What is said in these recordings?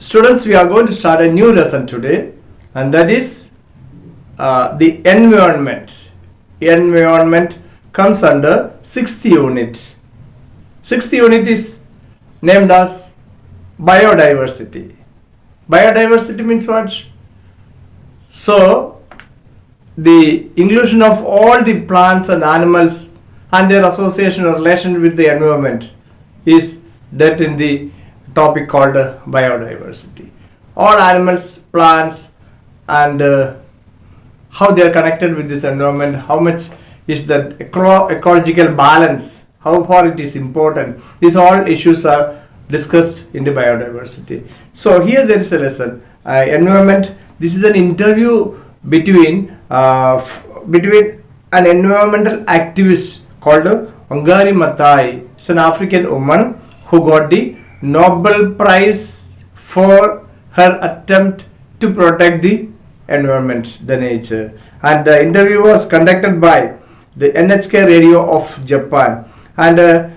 Students, we are going to start a new lesson today, and that is the environment. Environment comes under 6th unit. 6th unit is named as biodiversity. Biodiversity means what? So, the inclusion of all the plants and animals and their association or relation with the environment is that in the topic called biodiversity. All animals, plants, and how they are connected with this environment, how much is the ecological balance, how far it is important. These all issues are discussed in the biodiversity. So here there is a lesson. Environment. This is an interview between an environmental activist called Wangari Maathai. It's an African woman who got the Nobel Prize for her attempt to protect the environment, the nature. And the interview was conducted by the NHK radio of Japan. And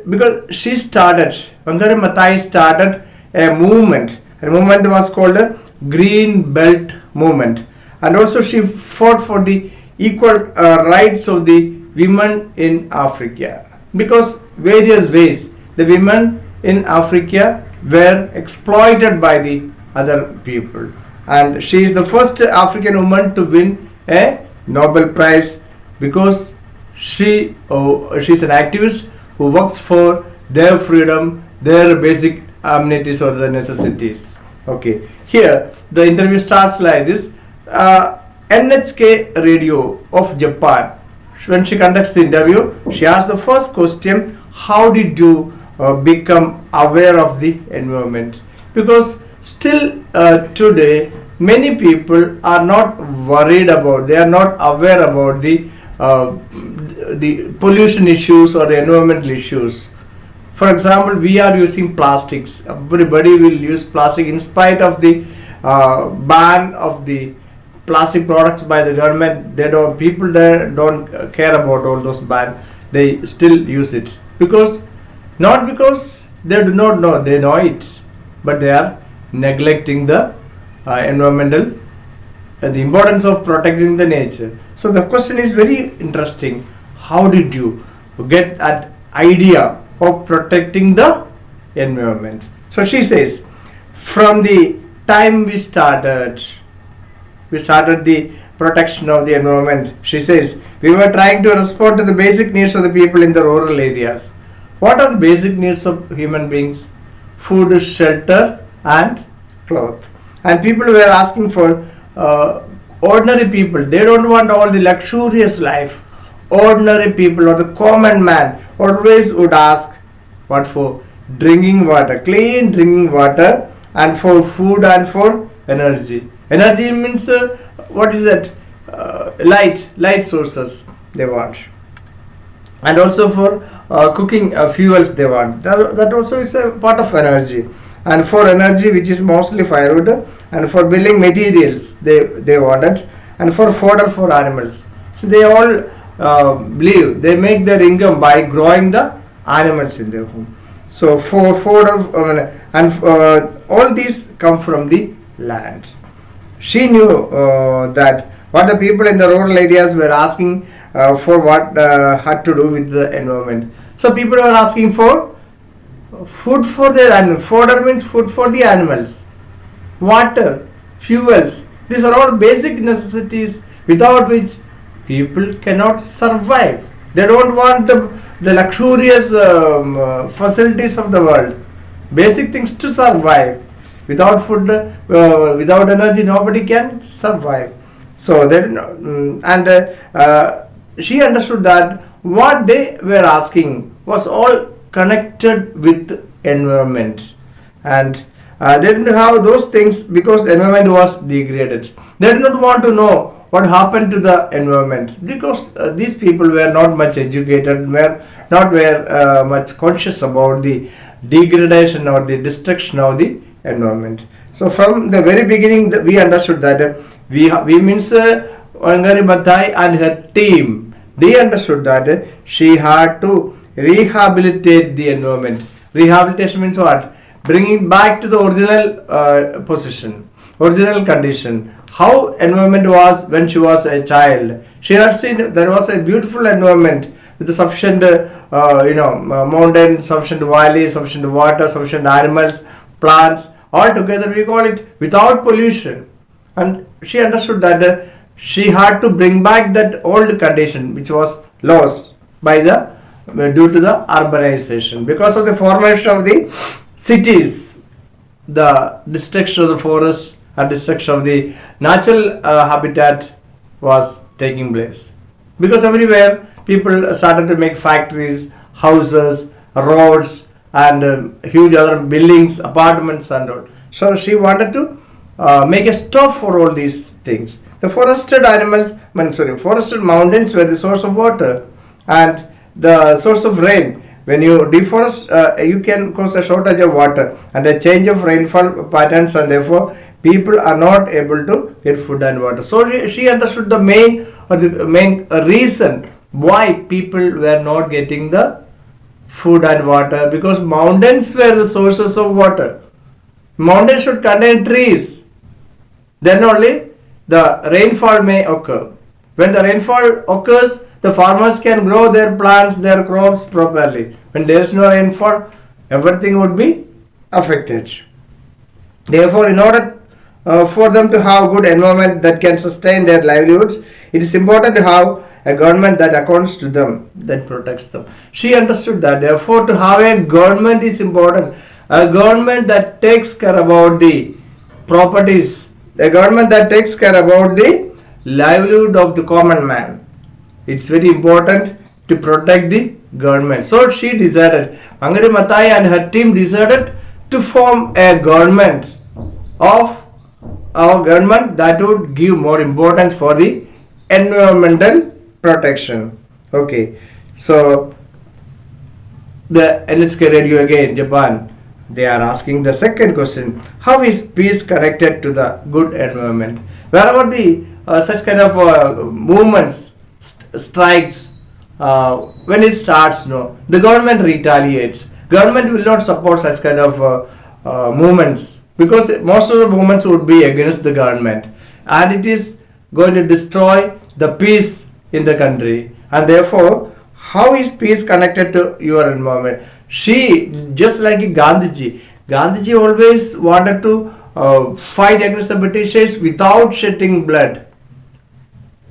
because she started, Wangari Maathai started a movement. The movement was called the Green Belt Movement. And also she fought for the equal rights of the women in Africa. Because various ways the women in Africa were exploited by the other people. And she is the first African woman to win a Nobel Prize because she's an activist who works for their freedom, their basic amenities or the necessities. Okay, here the interview starts like this. NHK radio of Japan, when she conducts the interview, she asks the first question: how did you become aware of the environment? Because still today many people are not worried about, they are not aware about the pollution issues or the environmental issues. For example, we are using plastics. Everybody will use plastic in spite of the ban of the plastic products by the government. People there don't care about all those bans. They still use it because not because they do not know, they know it, but they are neglecting the environmental the importance of protecting the nature. So the question is very interesting. How did you get that idea of protecting the environment? So she says, from the time we started the protection of the environment. She says, we were trying to respond to the basic needs of the people in the rural areas. What are the basic needs of human beings? Food, shelter, and cloth. And people were asking for ordinary people. They don't want all the luxurious life. Ordinary people or the common man always would ask what for? Drinking water, clean drinking water, and for food and for energy. Energy means what is that? Light sources they want, and also for cooking fuels they want. That also is a part of energy. And for energy, which is mostly firewood, and for building materials they wanted, and for fodder for animals. So they all believe they make their income by growing the animals in their home. So for fodder all these come from the land. She knew that what the people in the rural areas were asking for what had to do with the environment. So people were asking for food for their animals. Fodder means food for the animals. Water, fuels. These are all basic necessities without which people cannot survive. They don't want the luxurious facilities of the world. Basic things to survive. Without food, without energy, nobody can survive. So then, she understood that what they were asking was all connected with environment, and they didn't have those things because environment was degraded. They did not want to know what happened to the environment because these people were not much educated, were not much conscious about the degradation or the destruction of the environment. So from the very beginning we understood that we means Wangari Maathai and her team, they understood that she had to rehabilitate the environment. Rehabilitation means what? bringing back to the original position, original condition. How environment was when she was a child. She had seen there was a beautiful environment with sufficient, mountain, sufficient valley, sufficient water, sufficient animals, plants. All together we call it without pollution. And she understood that she had to bring back that old condition which was lost by the due to the urbanization because of the formation of the cities, the destruction of the forest and destruction of the natural habitat was taking place because everywhere people started to make factories, houses, roads and huge other buildings, apartments and all. So she wanted to make a stop for all these things. The forested mountains were the source of water and the source of rain. When you deforest, you can cause a shortage of water and a change of rainfall patterns, and therefore people are not able to get food and water. So she understood the main reason why people were not getting the food and water, because mountains were the sources of water. Mountains should contain trees. Then only the rainfall may occur. When the rainfall occurs, the farmers can grow their plants, their crops properly. When there is no rainfall, everything would be affected. Therefore, in order for them to have good environment that can sustain their livelihoods, it is important to have a government that accounts to them, that protects them. She understood that. Therefore, to have a government is important. A government that takes care about the properties, a government that takes care about the livelihood of the common man. It's very important to protect the government. So she decided, Angari Matai and her team decided to form a government that would give more importance for the environmental protection. Okay, so the NHK radio again, Japan, they are asking the second question: how is peace connected to the good environment? Wherever the such kind of movements, strikes, when it starts, no, the government retaliates. Government will not support such kind of movements, because most of the movements would be against the government, and it is going to destroy the peace in the country. And therefore, how is peace connected to your environment? She, just like Gandhiji always wanted to fight against the Britishers without shedding blood.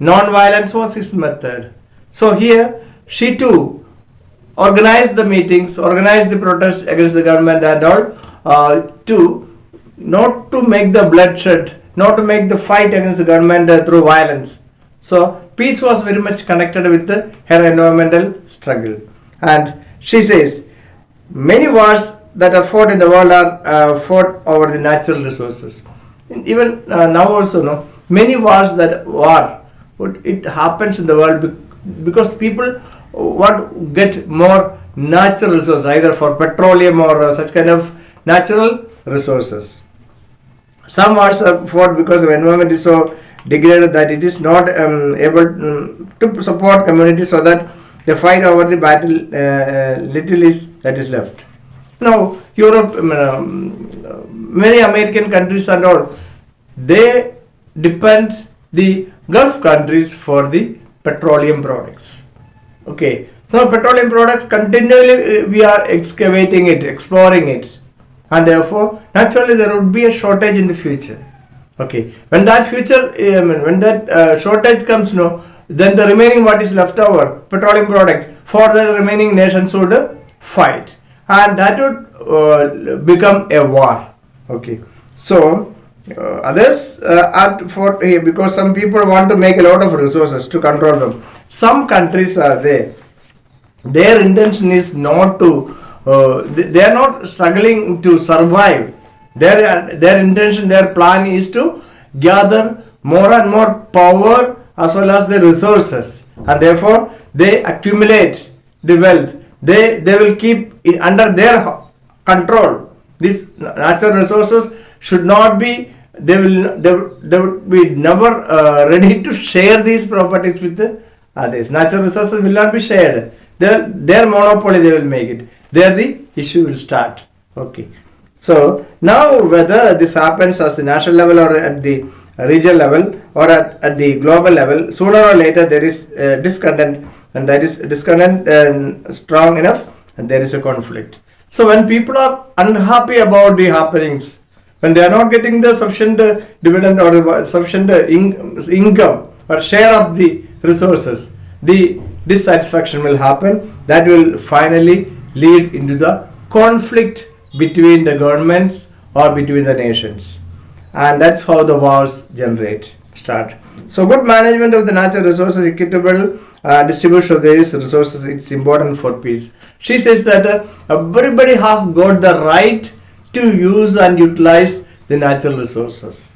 Non-violence was his method. So here she too organized the meetings, organized the protests against the government and all, to not to make the bloodshed, not to make the fight against the government through violence. So peace was very much connected with her environmental struggle. And she says, many wars that are fought in the world are fought over the natural resources. Even now also, no, many wars it happens in the world because people want to get more natural resources, either for petroleum or such kind of natural resources. Some wars are fought because the environment is so degraded that it is not able to support communities, so that they fight over the battle little is that is left. Now Europe, many American countries and all, they depend the Gulf countries for the petroleum products. Okay, so petroleum products continually we are excavating it, exploring it, and therefore naturally there would be a shortage in the future. Okay, when that shortage comes, no, then the remaining what is left over, petroleum products, for the remaining nations would fight, and that would become a war. Okay, so others are for because some people want to make a lot of resources to control them. Some countries are there, their intention is not to they are not struggling to survive. Their intention, their plan is to gather more and more power as well as the resources, and therefore they accumulate the wealth. They will keep it under their control. These natural resources should not be, they will be never ready to share these properties with the others. Natural resources will not be shared. Their monopoly they will make it. There the issue will start. Okay. So now whether this happens at the national level or at the regional level or at the global level, sooner or later there is discontent, and that is discontent strong enough, and there is a conflict. So when people are unhappy about the happenings, when they are not getting the sufficient dividend or sufficient income or share of the resources, the dissatisfaction will happen. That will finally lead into the conflict between the governments or between the nations, and that's how the wars start. So good management of the natural resources, equitable distribution of these resources, it's important for peace. She says that everybody has got the right to use and utilize the natural resources.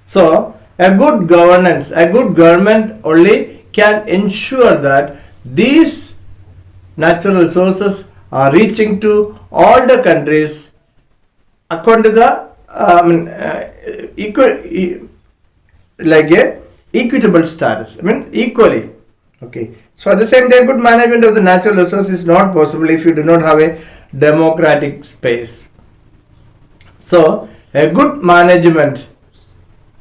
So a good governance, a good government only can ensure that these natural resources are reaching to all the countries according to the equitable status. Equally. Okay. So at the same time, good management of the natural resources is not possible if you do not have a democratic space. So a good management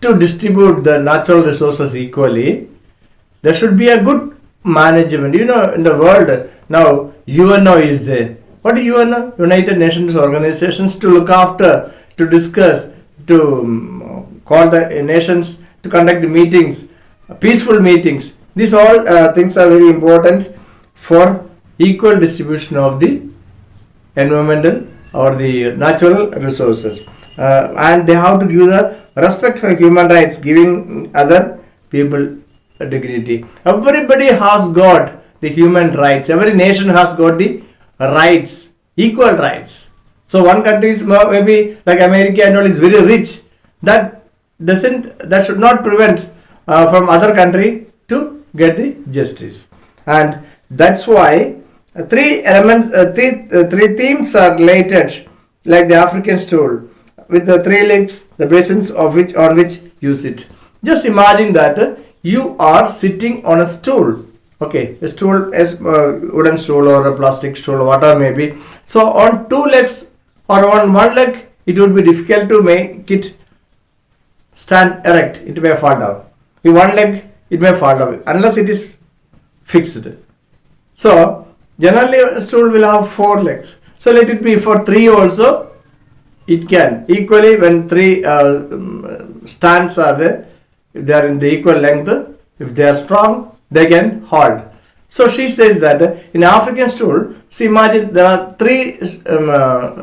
to distribute the natural resources equally, there should be a good management. In the world now, UNO is there. What is UNO? United Nations organizations to look after, to discuss, to call the nations to conduct the meetings, peaceful meetings. These all things are very important for equal distribution of the environmental or the natural resources. And they have to give the respect for human rights, giving other people dignity. Everybody has got the human rights. Every nation has got the rights, equal rights. So one country is maybe like America and all is very rich. That should not prevent from other country to get the justice. And that's why three themes are related, like the African stool with the three legs, the basins of which on which you sit. Just imagine that you are sitting on a stool. Okay, a stool is a wooden stool or a plastic stool, whatever may be. So on two legs or on one leg, it would be difficult to make it stand erect. It may fall down. In one leg, it may fall down unless it is fixed. So generally a stool will have four legs. So let it be for three also. It can equally, when three stands are there, if they are in the equal length, if they are strong, they can hold. So she says that in African stool, see, imagine there are three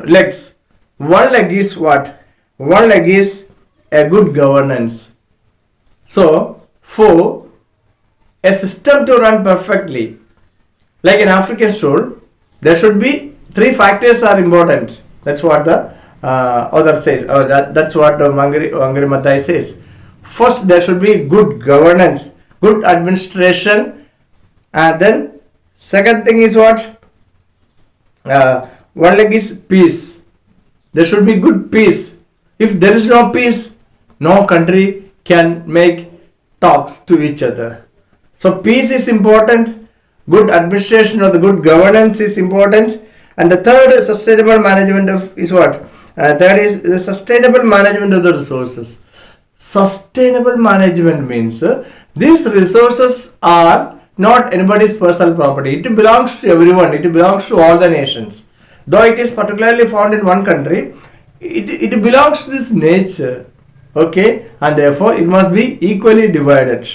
legs. One leg is what? One leg is a good governance. So for a system to run perfectly, like an African stool, there should be three factors are important. That's what the author says, or that's what Mangari Mathai says. First, there should be good governance, good administration, and then second thing is what? One leg is peace. There should be good peace. If there is no peace, no country can make talks to each other. So peace is important, good administration or the good governance is important, and the third sustainable management of is what? That is the sustainable management of the resources. Sustainable management means these resources are not anybody's personal property. It belongs to everyone. It belongs to all the nations. Though it is particularly found in one country, it belongs to this nature. Okay, and therefore it must be equally divided.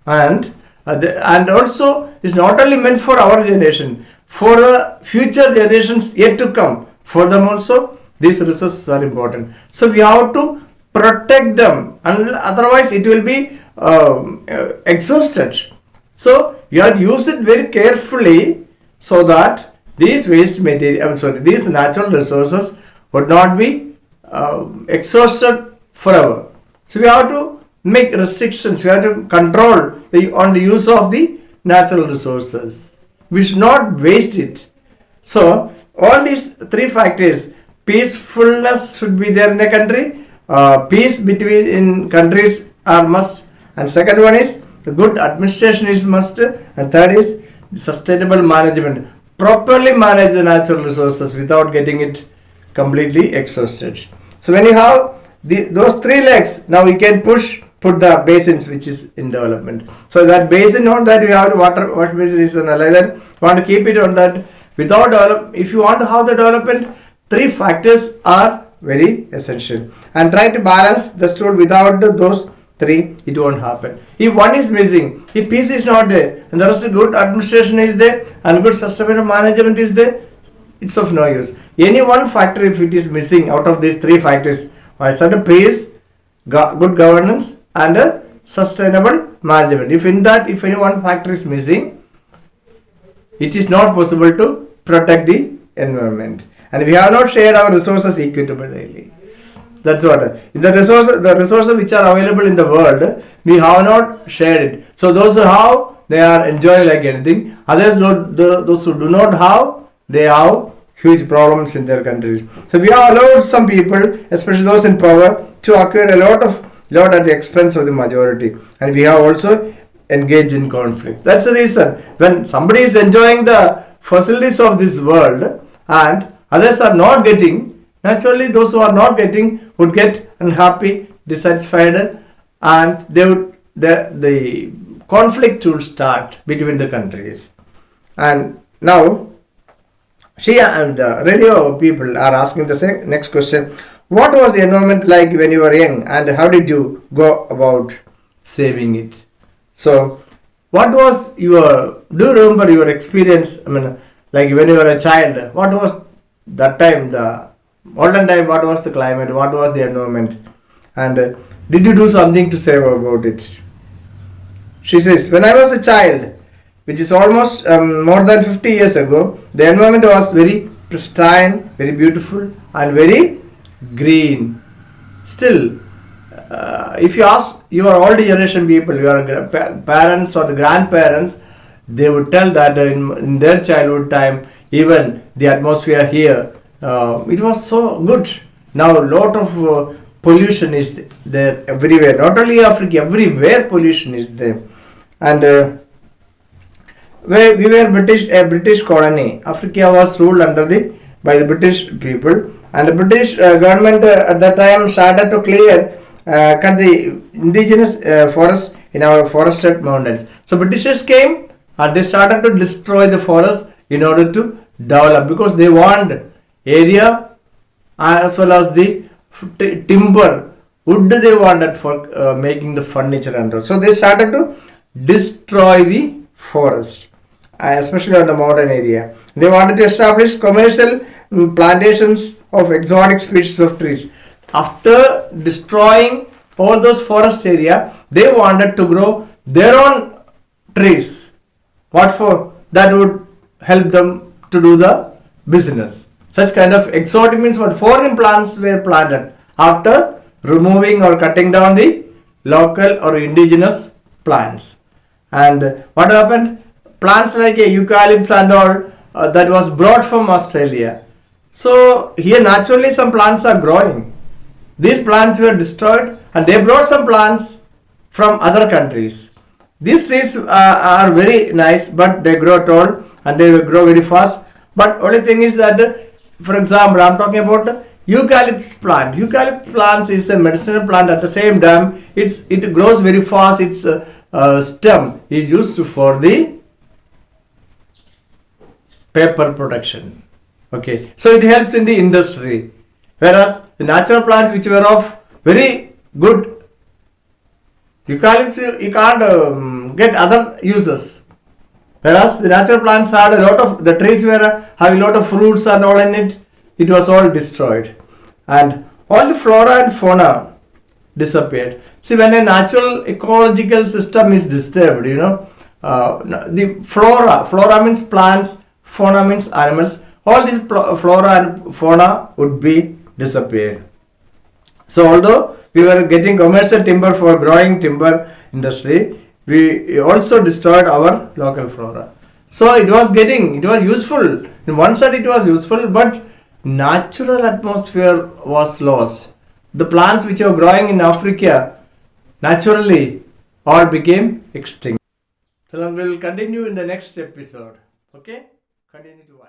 And also it's not only meant for our generation, for the future generations yet to come. For them also, these resources are important. So we have to protect them, and otherwise it will be exhausted. So you have to use it very carefully so that these waste material, these natural resources would not be exhausted forever. So we have to make restrictions. We have to control on the use of the natural resources. We should not waste it. So all these three factors: peacefulness should be there in a country, peace between countries are must, and second one is the good administration is must, and third is sustainable management. Properly manage the natural resources without getting it completely exhausted. So when you have those three legs, now we can put the basins which is in development. So that basin, not that you have water basin is on like that. You want to keep it on that without develop. If you want to have the development, three factors are very essential, and try to balance the stool. Without those three, it won't happen. If one is missing, if peace is not there, and the rest of good administration is there and good sustainable management is there, it's of no use. Any one factor, if it is missing out of these three factors, I said peace, good governance, and a sustainable management. If any one factor is missing, it is not possible to protect the environment, and we have not shared our resources equitably. That's what the resources which are available in the world, we have not shared it. So those who have, they are enjoying like anything. Others, those who do not have, they have huge problems in their countries. So we have allowed some people, especially those in power, to acquire a lot at the expense of the majority, and we have also engaged in conflict. That's the reason when somebody is enjoying the facilities of this world and others are not getting, naturally those who are not getting would get unhappy, dissatisfied, and the conflict will start between the countries. And now she and the radio people are asking the next question: what was the environment like when you were young, and how did you go about saving it? So what was your, do you remember your experience? I mean, like when you were a child, what was that time, the olden time, what was the climate, what was the environment, and did you do something to save about it? She says, when I was a child, which is almost more than 50 years ago, the environment was very pristine, very beautiful, and very green. Still, if you ask your old generation people, your parents or the grandparents, they would tell that in their childhood time, even the atmosphere here, it was so good. Now a lot of pollution is there everywhere, not only Africa, everywhere pollution is there. And where we were a British colony, Africa was ruled by the British people, and the British government at that time started to cut the indigenous forest in our forested mountains. So Britishers came and they started to destroy the forest in order to develop, because they want area as well as the timber, wood they wanted for making the furniture and all. So they started to destroy the forest, especially on the mountain area. They wanted to establish commercial plantations of exotic species of trees. After destroying all those forest area, they wanted to grow their own trees. What for? That would help them to do the business. Such kind of exotic means what? Foreign plants were planted after removing or cutting down the local or indigenous plants. And what happened? Plants like eucalyptus and all that was brought from Australia. So here naturally some plants are growing. These plants were destroyed and they brought some plants from other countries. These trees are very nice, but they grow tall and they will grow very fast. But only thing is that, for example, I am talking about eucalyptus plant. Eucalyptus plant is a medicinal plant. At the same time, it grows very fast. Its stem is used for the paper production. Okay, so it helps in the industry. Whereas the natural plants which were of very good eucalyptus, you can't get other uses. Whereas the natural plants had a lot of, the trees were having a lot of fruits and all in it. It was all destroyed, and all the flora and fauna disappeared. See, when a natural ecological system is disturbed, the flora means plants, fauna means animals. All these flora and fauna would be disappeared. So although we were getting commercial timber for growing timber industry, we also destroyed our local flora. So it was useful. In one side it was useful, but natural atmosphere was lost. The plants which are growing in Africa naturally all became extinct. So we will continue in the next episode. Okay? Continue to watch.